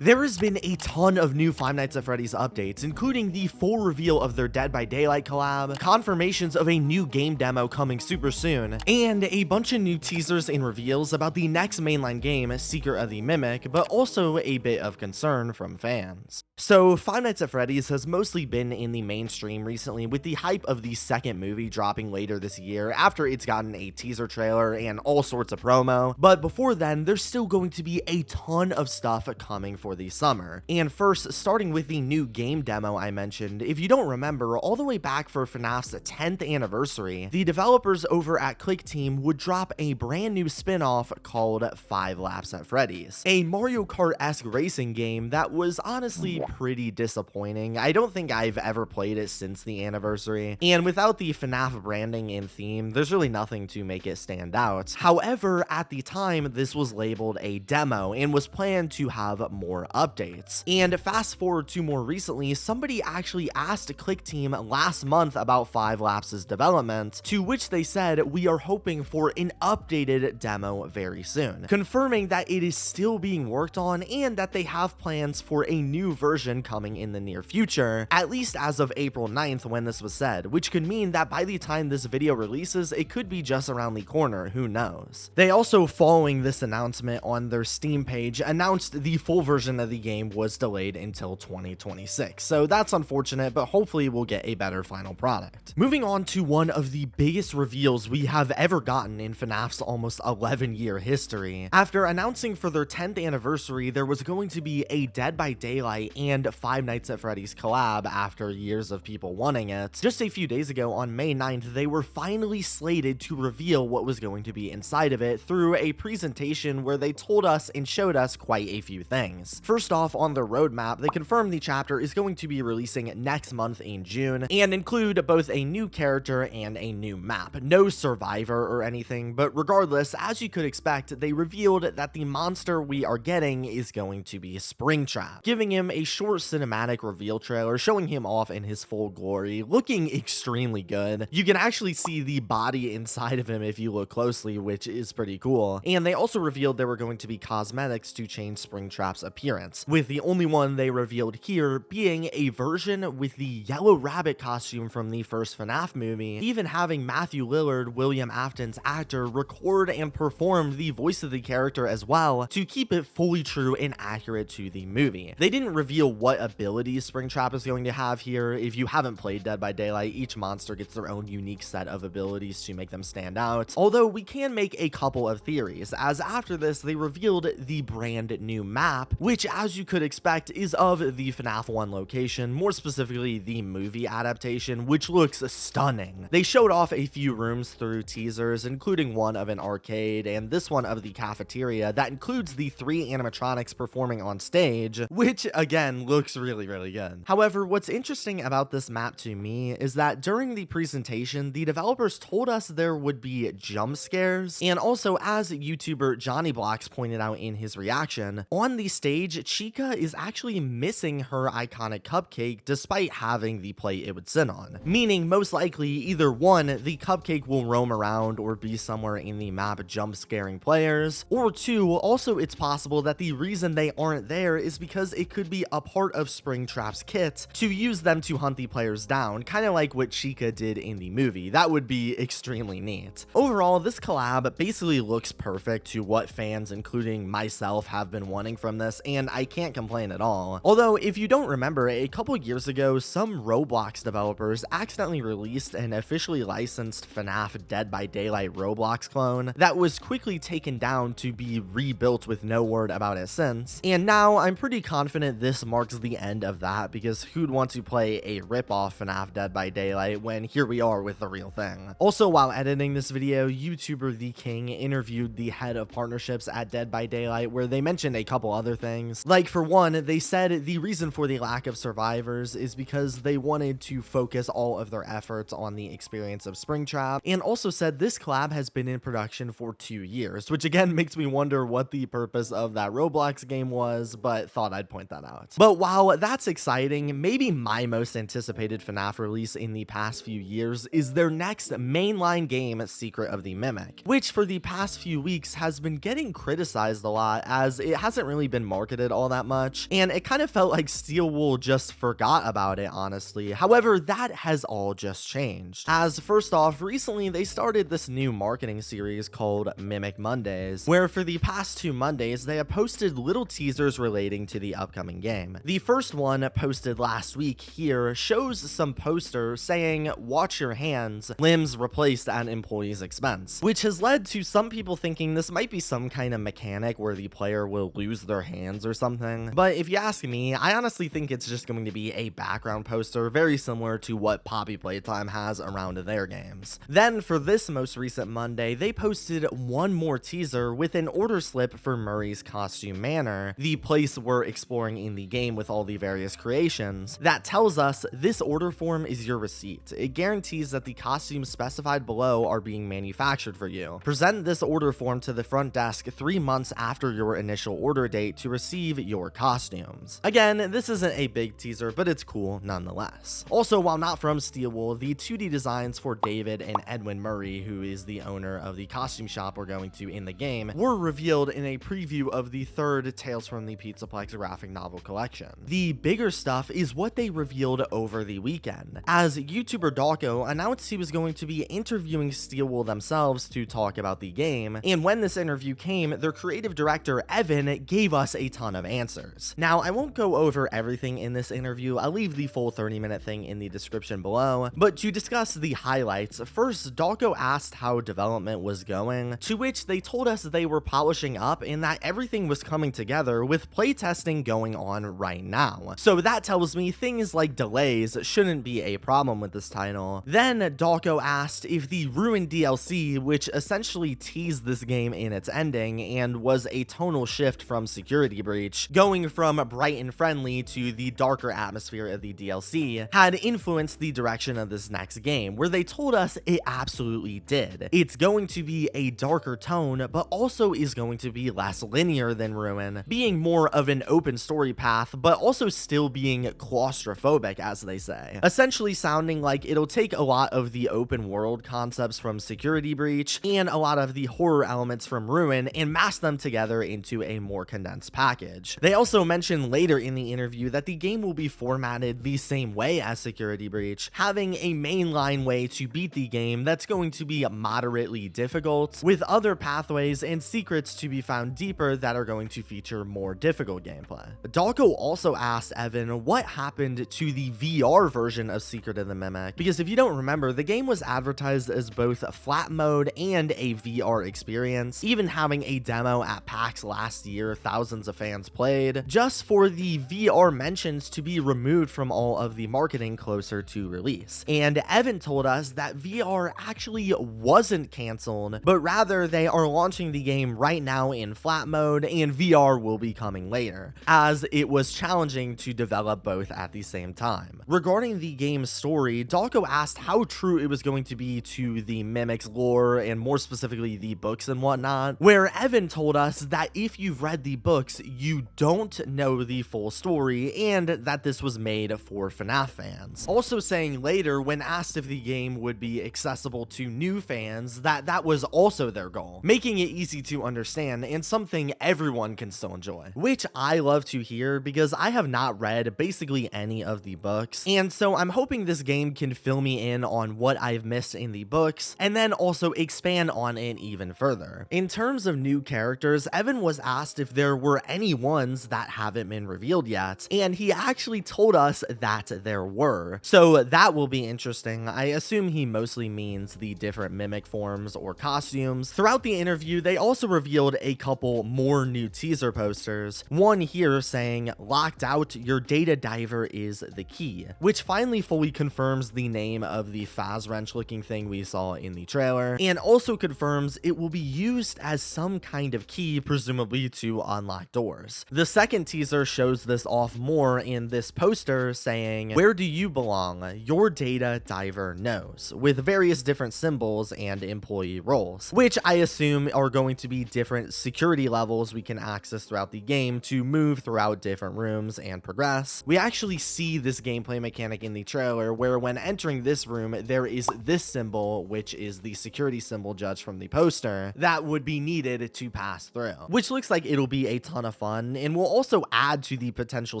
There has been a ton of new Five Nights at Freddy's updates, including the full reveal of their Dead by Daylight collab, confirmations of a new game demo coming super soon, and a bunch of new teasers and reveals about the next mainline game, Secret of the Mimic, but also a bit of concern from fans. So, Five Nights at Freddy's has mostly been in the mainstream recently with the hype of the second movie dropping later this year after it's gotten a teaser trailer and all sorts of promo, but before then, there's still going to be a ton of stuff coming for the summer. And first, starting with the new game demo I mentioned, if you don't remember, all the way back for FNAF's 10th anniversary, the developers over at Click Team would drop a brand new spin-off called 5 Laps at Freddy's, a Mario Kart-esque racing game that was honestly pretty disappointing. I don't think I've ever played it since the anniversary, and without the FNAF branding and theme, there's really nothing to make it stand out. However, at the time, this was labeled a demo and was planned to have more updates. And fast forward to more recently, somebody actually asked Click Team last month about 5 Laps' development, to which they said, "We are hoping for an updated demo very soon," confirming that it is still being worked on and that they have plans for a new version coming in the near future, at least as of April 9th when this was said, which could mean that by the time this video releases, it could be just around the corner, who knows. They also, following this announcement on their Steam page, announced the full version of the game was delayed until 2026, so that's unfortunate, but hopefully we'll get a better final product. Moving on to one of the biggest reveals we have ever gotten in FNAF's almost 11-year history. After announcing for their 10th anniversary there was going to be a Dead by Daylight and Five Nights at Freddy's collab after years of people wanting it, just a few days ago on May 9th, they were finally slated to reveal what was going to be inside of it through a presentation where they told us and showed us quite a few things. First off, on the roadmap, they confirmed the chapter is going to be releasing next month in June and include both a new character and a new map. No survivor or anything, but regardless, as you could expect, they revealed that the monster we are getting is going to be Springtrap, giving him a short cinematic reveal trailer showing him off in his full glory, looking extremely good. You can actually see the body inside of him if you look closely, which is pretty cool. And they also revealed there were going to be cosmetics to change Springtrap's appearance, with the only one they revealed here being a version with the Yellow Rabbit costume from the first FNAF movie, even having Matthew Lillard, William Afton's actor, record and perform the voice of the character as well to keep it fully true and accurate to the movie. They didn't reveal what abilities Springtrap is going to have here. If you haven't played Dead by Daylight, each monster gets their own unique set of abilities to make them stand out, although we can make a couple of theories, as after this they revealed the brand new map, which as you could expect is of the FNAF 1 location, more specifically the movie adaptation, which looks stunning. They showed off a few rooms through teasers, including one of an arcade and this one of the cafeteria that includes the 3 animatronics performing on stage, which again looks really good. However, what's interesting about this map to me is that during the presentation, the developers told us there would be jump scares, and also as YouTuber Johnny Blocks pointed out in his reaction, on the stage, Chica is actually missing her iconic cupcake despite having the plate it would sit on, meaning most likely either 1, the cupcake will roam around or be somewhere in the map jump scaring players, or 2, also it's possible that the reason they aren't there is because it could be a part of Springtrap's kit to use them to hunt the players down, kind of like what Chica did in the movie. That would be extremely neat. Overall, this collab basically looks perfect to what fans, including myself, have been wanting from this, and I can't complain at all. Although, if you don't remember, a couple years ago, some Roblox developers accidentally released an officially licensed FNAF Dead by Daylight Roblox clone that was quickly taken down to be rebuilt with no word about it since, and now I'm pretty confident this marks the end of that, because who'd want to play a rip-off FNAF Dead by Daylight when here we are with the real thing. Also, while editing this video, YouTuber The King interviewed the head of partnerships at Dead by Daylight, where they mentioned a couple other things. Like, for one, they said the reason for the lack of survivors is because they wanted to focus all of their efforts on the experience of Springtrap, and also said this collab has been in production for 2 years, which again makes me wonder what the purpose of that Roblox game was, but thought I'd point that out. But while that's exciting, maybe my most anticipated FNAF release in the past few years is their next mainline game, Secret of the Mimic, which for the past few weeks has been getting criticized a lot as it hasn't really been marketed marketed all that much, and it kind of felt like Steel Wool just forgot about it, honestly. However, that has all just changed. As first off, recently they started this new marketing series called Mimic Mondays, where for the past 2 Mondays, they have posted little teasers relating to the upcoming game. The first one, posted last week here, shows some poster saying, "Watch your hands, limbs replaced at employee's expense," which has led to some people thinking this might be some kind of mechanic where the player will lose their hands or something. But if you ask me, I honestly think it's just going to be a background poster very similar to what Poppy Playtime has around their games. Then for this most recent Monday, they posted one more teaser with an order slip for Murray's Costume Manor, the place we're exploring in the game with all the various creations, that tells us this order form is your receipt. It guarantees that the costumes specified below are being manufactured for you. Present this order form to the front desk 3 months after your initial order date to receive your costumes. Again, this isn't a big teaser, but it's cool nonetheless. Also, while not from Steel Wool, the 2D designs for David and Edwin Murray, who is the owner of the costume shop we're going to in the game, were revealed in a preview of the third Tales from the Pizzaplex graphic novel collection. The bigger stuff is what they revealed over the weekend, as YouTuber Dawko announced he was going to be interviewing Steel Wool themselves to talk about the game, and when this interview came, their creative director Evan gave us a ton of answers. Now, I won't go over everything in this interview, I'll leave the full 30-minute thing in the description below, but to discuss the highlights, first Dawko asked how development was going, to which they told us they were polishing up and that everything was coming together with playtesting going on right now. So that tells me things like delays shouldn't be a problem with this title. Then Dawko asked if the Ruined DLC, which essentially teased this game in its ending and was a tonal shift from Security Breach, going from bright and friendly to the darker atmosphere of the DLC, had influenced the direction of this next game, where they told us it absolutely did. It's going to be a darker tone, but also is going to be less linear than Ruin, being more of an open story path, but also still being claustrophobic, as they say. Essentially sounding like it'll take a lot of the open world concepts from Security Breach and a lot of the horror elements from Ruin and mash them together into a more condensed package. They also mentioned later in the interview that the game will be formatted the same way as Security Breach, having a mainline way to beat the game that's going to be moderately difficult, with other pathways and secrets to be found deeper that are going to feature more difficult gameplay. Dawko also asked Evan what happened to the VR version of Secret of the Mimic, because if you don't remember, the game was advertised as both a flat mode and a VR experience, even having a demo at PAX last year thousands of fans played, just for the VR mentions to be removed from all of the marketing closer to release. And Evan told us that VR actually wasn't canceled, but rather they are launching the game right now in flat mode and VR will be coming later, as it was challenging to develop both at the same time. Regarding the game's story, Dawko asked how true it was going to be to the Mimic's lore, and more specifically the books and whatnot, where Evan told us that if you've read the books, you don't know the full story, and that this was made for FNAF fans. Also saying later, when asked if the game would be accessible to new fans, that was also their goal, making it easy to understand and something everyone can still enjoy, which I love to hear because I have not read basically any of the books, and so I'm hoping this game can fill me in on what I've missed in the books and then also expand on it even further. In terms of new characters, Evan was asked if there were any ones that haven't been revealed yet, and he actually told us that there were, so that will be interesting. I assume he mostly means the different mimic forms or costumes. Throughout the interview, they also revealed a couple more new teaser posters, one here saying, "Locked out, your data diver is the key," which finally fully confirms the name of the Faz wrench looking thing we saw in the trailer, and also confirms it will be used as some kind of key, presumably to unlock doors. The second teaser shows this off more in this poster saying, "Where do you belong? Your data diver knows," with various different symbols and employee roles, which I assume are going to be different security levels we can access throughout the game to move throughout different rooms and progress. We actually see this gameplay mechanic in the trailer where when entering this room, there is this symbol, which is the security symbol judged from the poster, that would be needed to pass through, which looks like it'll be a ton of fun and will also add to the potential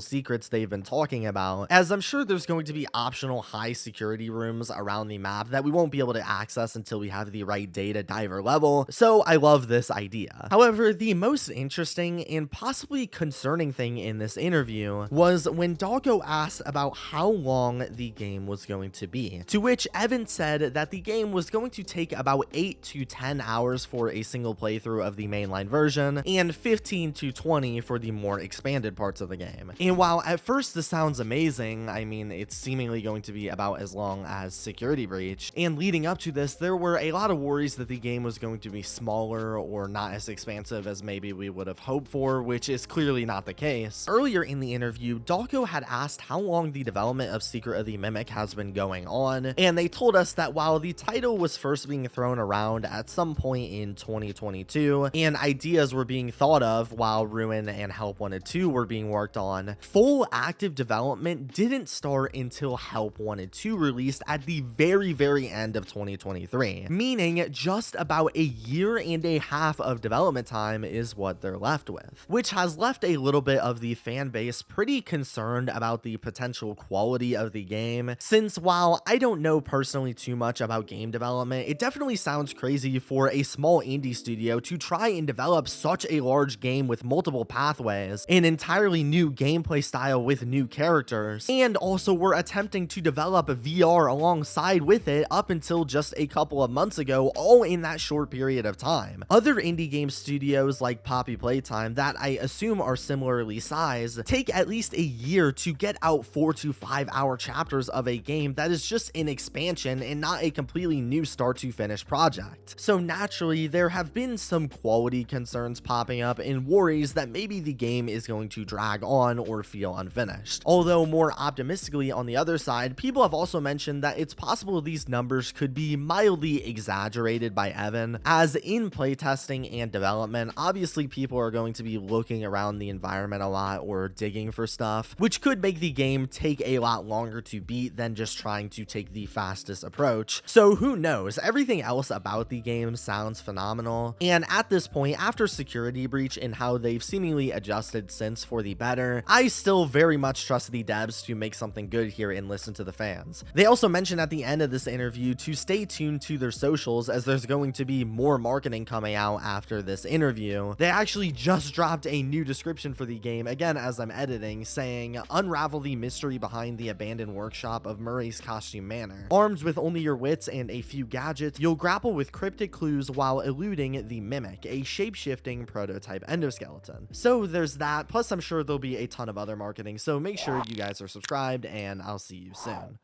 secrets they've been talking about, as I'm sure there's going to be optional high security rooms around the map that we won't be able to access until we have the right data diver level, so I love this idea. However, the most interesting and possibly concerning thing in this interview was when Doggo asked about how long the game was going to be, to which Evan said that the game was going to take about 8 to 10 hours for a single playthrough of the mainline version, and 15 to 20 for the more expanded parts of the game. And while at first this sounds amazing, I mean, it's seemingly going to be about as long as Security Breach, and leading up to this, there were a lot of worries that the game was going to be smaller or not as expansive as maybe we would have hoped for, which is clearly not the case. Earlier in the interview, Doggo had asked how long the development of Secret of the Mimic has been going on, and they told us that while the title was first being thrown around at some point in 2022, and ideas were being thought of while Ruin and Help Wanted 2 were being worked on, full active development didn't start until Help Wanted 2 released at the very end of 2023, meaning just about a year and a half of development time is what they're left with, which has left a little bit of the fan base pretty concerned about the potential quality of the game, since while I don't know personally too much about game development, it definitely sounds crazy for a small indie studio to try and develop such a large game with multiple pathways, an entirely new gameplay style with new characters, and also we're attempting to develop VR alongside with it up until just a couple of months ago, all in that short period of time. Other indie game studios like Poppy Playtime that I assume are similarly sized take at least a year to get out 4 to 5 hour chapters of a game that is just an expansion and not a completely new start to finish project. So naturally, there have been some quality concerns popping up and worries that maybe the game is going to drag on or feel unfinished. Although more optimistically on the other side, people have also mentioned that it's possible these numbers could be mildly exaggerated by Evan, as in playtesting and development, obviously people are going to be looking around the environment a lot or digging for stuff, which could make the game take a lot longer to beat than just trying to take the fastest approach. So who knows? Everything else about the game sounds phenomenal, and at this point, after Security Breach and how they've seemingly adjusted since for the better, I still very much trust the devs to make something good here and listen to the fans. They also mentioned at the end of this interview to stay tuned to their socials, as there's going to be more marketing coming out after this interview. They actually just dropped a new description for the game, again as I'm editing, saying, "Unravel the mystery behind the abandoned workshop of Murray's Costume Manor. Armed with only your wits and a few gadgets, you'll grapple with cryptic clues while eluding the Mimic, a shape-shifting prototype endoskeleton." So there's that, plus I'm sure there'll be a ton of other marketing, so make sure you guys are subscribed, and I'll see you soon.